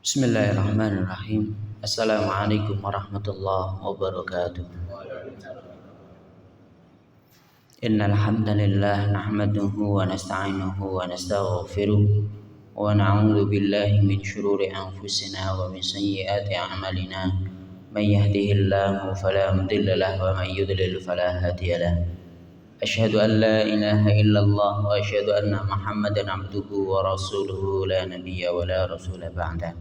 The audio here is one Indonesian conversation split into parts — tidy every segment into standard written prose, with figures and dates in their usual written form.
Bismillahirrahmanirrahim. Assalamualaikum warahmatullahi wabarakatuh. Innal hamdalillah nahmaduhu wa nasta'inuhu wa nastaghfiruh wa na'udzu billahi min shururi anfusina wa min sayyiati a'malina. May yahdihillahu fala mudilla lahu wa may yudlil fala hadiya lahu. Asyhadu an la ilaha illallah wa asyhadu anna Muhammadan abduhu wa rasuluhu la nabiyya wa la rasula ba'da.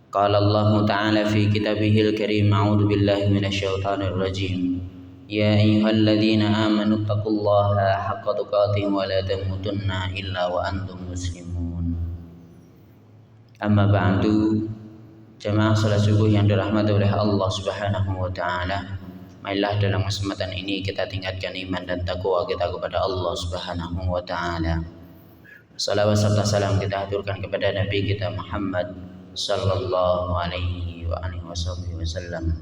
Qala Allah Ta'ala fi kitabihil karim, a'udzu billahi minasyaitonir rajim. Ya ayyuhalladzina amanu taqullaha haqqa tuqatih wa la tamutunna illa wa antum muslimun. Amma ba'du. Jamaah salat subuh yang dirahmati oleh Allah Subhanahu wa taala. Marilah dalam kesempatan ini kita tingkatkan iman dan takwa kita kepada Allah Subhanahu wa taala. Salawat serta salam kita haturkan kepada Nabi kita Muhammad sallallahu alaihi wasallam.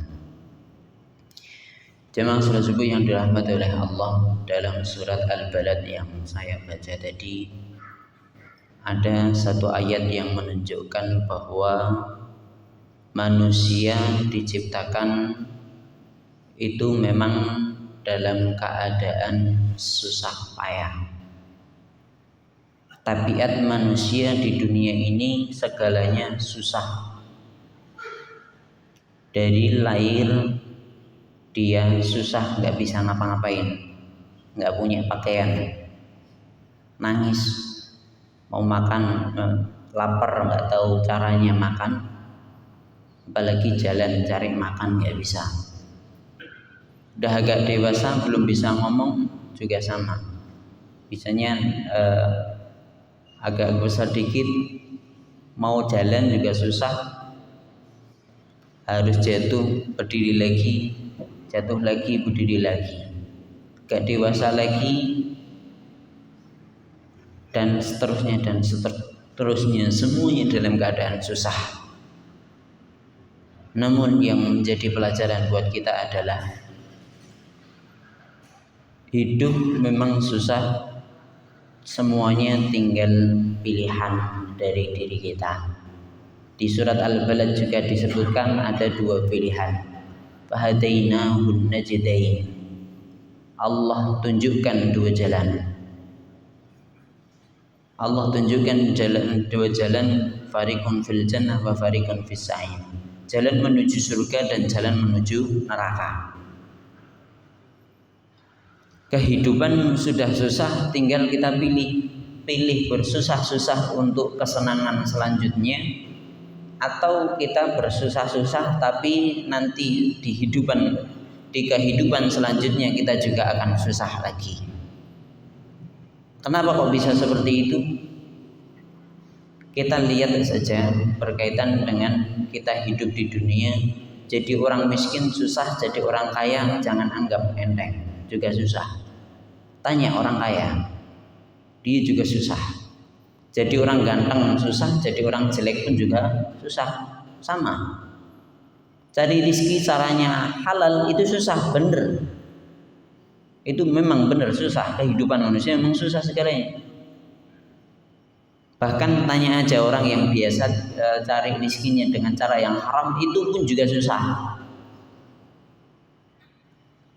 Jemaah salat subuh yang dirahmati oleh Allah, dalam surat Al-Balad yang saya baca tadi ada satu ayat yang menunjukkan bahwa manusia diciptakan itu memang dalam keadaan susah payah. Tabiat manusia di dunia ini segalanya susah. Dari lahir dia susah, nggak bisa ngapa-ngapain, nggak punya pakaian, nangis, mau makan lapar nggak tahu caranya makan, apalagi jalan cari makan nggak bisa. Udah agak dewasa belum bisa ngomong juga sama. Bisanya agak besar dikit mau jalan juga susah, harus jatuh berdiri lagi, jatuh lagi berdiri lagi. Agak dewasa lagi dan seterusnya semuanya dalam keadaan susah. Namun yang menjadi pelajaran buat kita adalah hidup memang susah, semuanya tinggal pilihan dari diri kita. Di surat Al-Balad juga disebutkan ada dua pilihan. Fahadainahun najdain. Allah tunjukkan dua jalan. Allah tunjukkan dua jalan, fariqun fil jannah wa fariqun fis sa'ir. Jalan menuju surga dan jalan menuju neraka. Kehidupan sudah susah, tinggal kita pilih bersusah-susah untuk kesenangan selanjutnya, atau kita bersusah-susah tapi nanti di kehidupan selanjutnya kita juga akan susah lagi. Kenapa kok bisa seperti itu? Kita lihat saja berkaitan dengan kita hidup di dunia. Jadi orang miskin susah, jadi orang kaya jangan anggap enteng, juga susah. Tanya orang kaya, dia juga susah. Jadi orang ganteng susah, jadi orang jelek pun juga susah. Sama. Cari rezeki caranya halal itu susah, bener. Itu memang bener susah. Kehidupan manusia memang susah sekali. Bahkan tanya aja orang yang biasa cari rezekinya dengan cara yang haram, itu pun juga susah.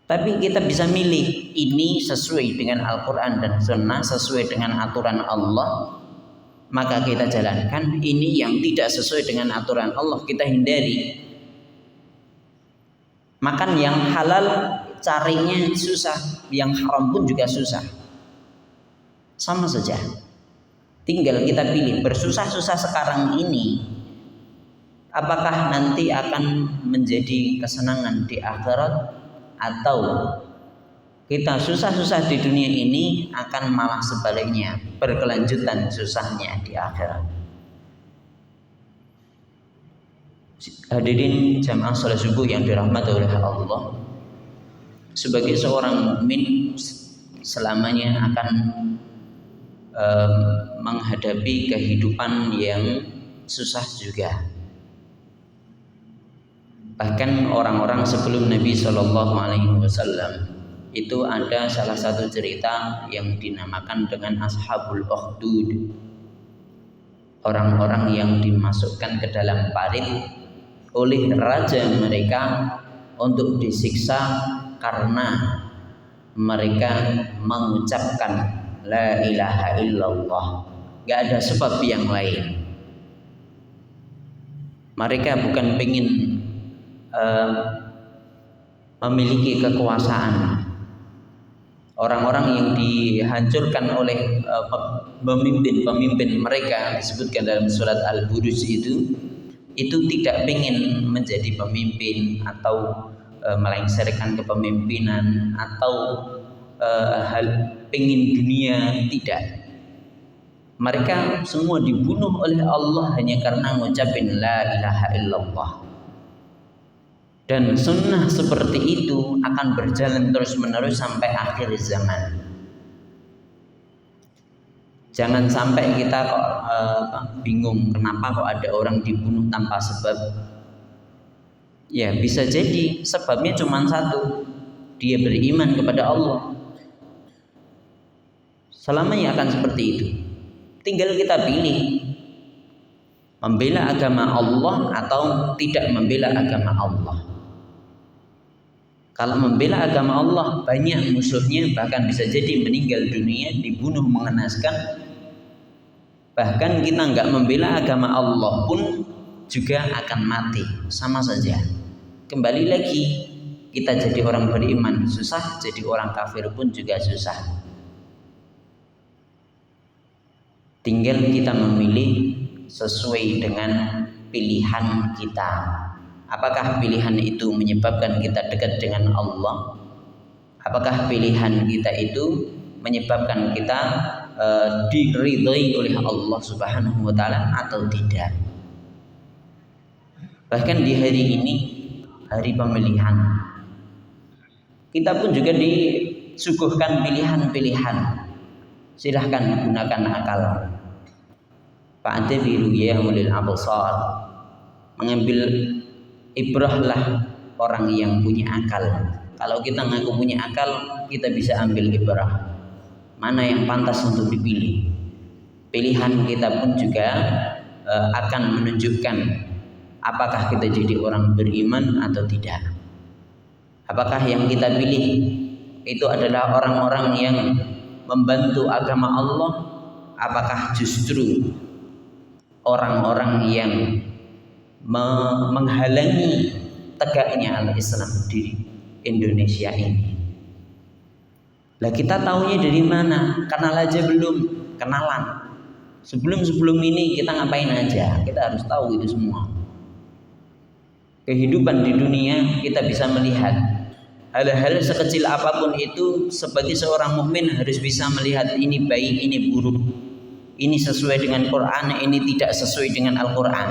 Tapi kita bisa milih, ini sesuai dengan Al-Quran dan Sunnah, sesuai dengan aturan Allah, maka kita jalankan. Ini yang tidak sesuai dengan aturan Allah, kita hindari. Makan yang halal carinya susah, yang haram pun juga susah. Sama saja. Tinggal kita pilih, bersusah-susah sekarang ini, apakah nanti akan menjadi kesenangan di akhirat, atau kita susah-susah di dunia ini akan malah sebaliknya, berkelanjutan susahnya di akhirat. Hadirin jamaah salat subuh yang dirahmati oleh Allah, sebagai seorang mukmin selamanya akan menghadapi kehidupan yang susah juga. Bahkan orang-orang sebelum Nabi Shallallahu Alaihi Wasallam itu ada salah satu cerita yang dinamakan dengan Ashabul Ukhdud. orang-orang yang dimasukkan ke dalam parit oleh raja mereka untuk disiksa karena mereka mengucapkan la ilaha illallah. Gak ada sebab yang lain. Mereka bukan ingin memiliki kekuasaan. Orang-orang yang dihancurkan oleh pemimpin-pemimpin mereka disebutkan dalam surat Al-Buruj itu tidak ingin menjadi pemimpin atau melengsarkan kepemimpinan atau ingin dunia, tidak. Mereka semua dibunuh oleh Allah hanya karena mengucapkan la ilaha illallah. Dan sunnah seperti itu akan berjalan terus-menerus sampai akhir zaman. Jangan sampai kita kok bingung kenapa kok ada orang dibunuh tanpa sebab. Ya bisa jadi sebabnya cuma satu, dia beriman kepada Allah. Selamanya akan seperti itu. Tinggal kita pilih membela agama Allah atau tidak membela agama Allah. Kalau membela agama Allah banyak musuhnya, bahkan bisa jadi meninggal dunia, dibunuh mengenaskan. Bahkan kita nggak membela agama Allah pun juga akan mati, sama saja. Kembali lagi, kita jadi orang beriman susah, jadi orang kafir pun juga susah. Tinggal kita memilih sesuai dengan pilihan kita. Apakah pilihan itu menyebabkan kita dekat dengan Allah? Apakah pilihan kita itu menyebabkan kita diridhai oleh Allah Subhanahu wa taala atau tidak? Bahkan di hari ini, hari pemilihan, kita pun juga disuguhkan pilihan-pilihan. Silahkan gunakan akal. Fa'tabiru ya ulil absar. Mengambil ibrahlah orang yang punya akal. Kalau kita ngaku punya akal, kita bisa ambil ibrah. Mana yang pantas untuk dipilih. Pilihan kita pun juga akan menunjukkan apakah kita jadi orang beriman atau tidak. Apakah yang kita pilih itu adalah orang-orang yang membantu agama Allah? Apakah justru orang-orang yang menghalangi tegaknya al-Islam di Indonesia ini? Lah kita taunya dari mana? Kenal aja belum? Kenalan. Sebelum ini kita ngapain aja? Kita harus tahu itu semua. Kehidupan di dunia kita bisa melihat hal-hal sekecil apapun itu. Sebagai seorang mukmin harus bisa melihat ini baik, ini buruk, ini sesuai dengan Quran, ini tidak sesuai dengan Al-Quran,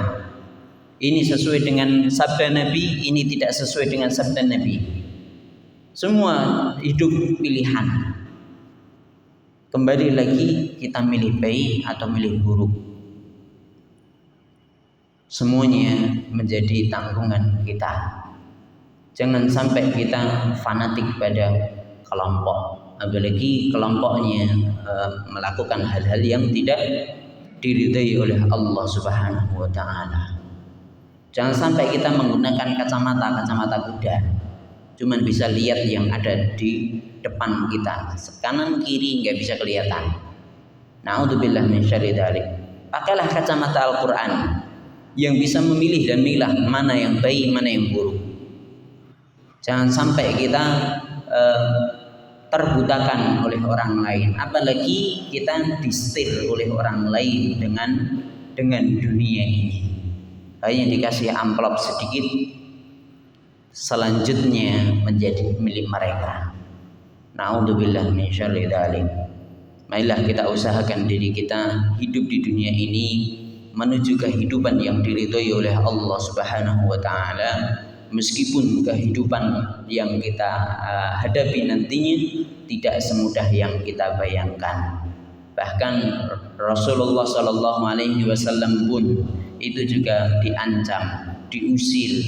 ini sesuai dengan sabda Nabi, ini tidak sesuai dengan sabda Nabi. Semua hidup pilihan. Kembali lagi, kita milih baik atau milih buruk, semuanya menjadi tanggungan kita. Jangan sampai kita fanatik pada kelompok, apalagi kelompoknya melakukan hal-hal yang tidak diridhai oleh Allah Subhanahu wa taala. Jangan sampai kita menggunakan kacamata kuda, cuman bisa lihat yang ada di depan kita, kanan kiri nggak bisa kelihatan. Na'udzubillah min syarri dzalik. Pakailah kacamata Al-Quran yang bisa memilih dan milah mana yang baik, mana yang buruk. Jangan sampai kita terbutakan oleh orang lain, apalagi kita disetir oleh orang lain dengan dunia ini. Hanya dikasih amplop sedikit, selanjutnya menjadi milik mereka. Na'udzubillah min syarri dzalik. Marilah kita usahakan diri kita hidup di dunia ini menuju kehidupan yang diridhoi oleh Allah Subhanahu wa taala, meskipun kehidupan yang kita hadapi nantinya tidak semudah yang kita bayangkan. Bahkan Rasulullah sallallahu alaihi wasallam pun itu juga diancam, diusir,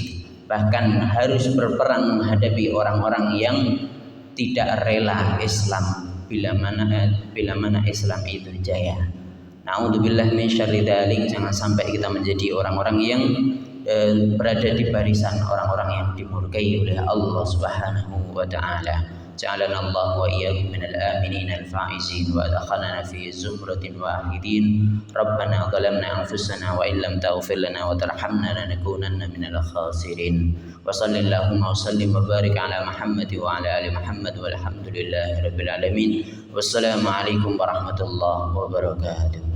bahkan harus berperang menghadapi orang-orang yang tidak rela Islam bila mana Islam itu jaya. Na'udzubillah min syarri dzalik, jangan sampai kita menjadi orang-orang yang berada di barisan orang-orang yang dimurkai oleh Allah Subhanahu wa taala. جعلنا الله وإياكم من الآمنين الفائزين وأدخلنا في زمرة الواحدين. ربنا ظلمنا أنفسنا وإن لم تغفر لنا وترحمنا لنكونن من الخاسرين. وصل اللهم وسلم وبارك على محمد وعلى آل محمد والحمد لله رب العالمين. والسلام عليكم ورحمة الله وبركاته.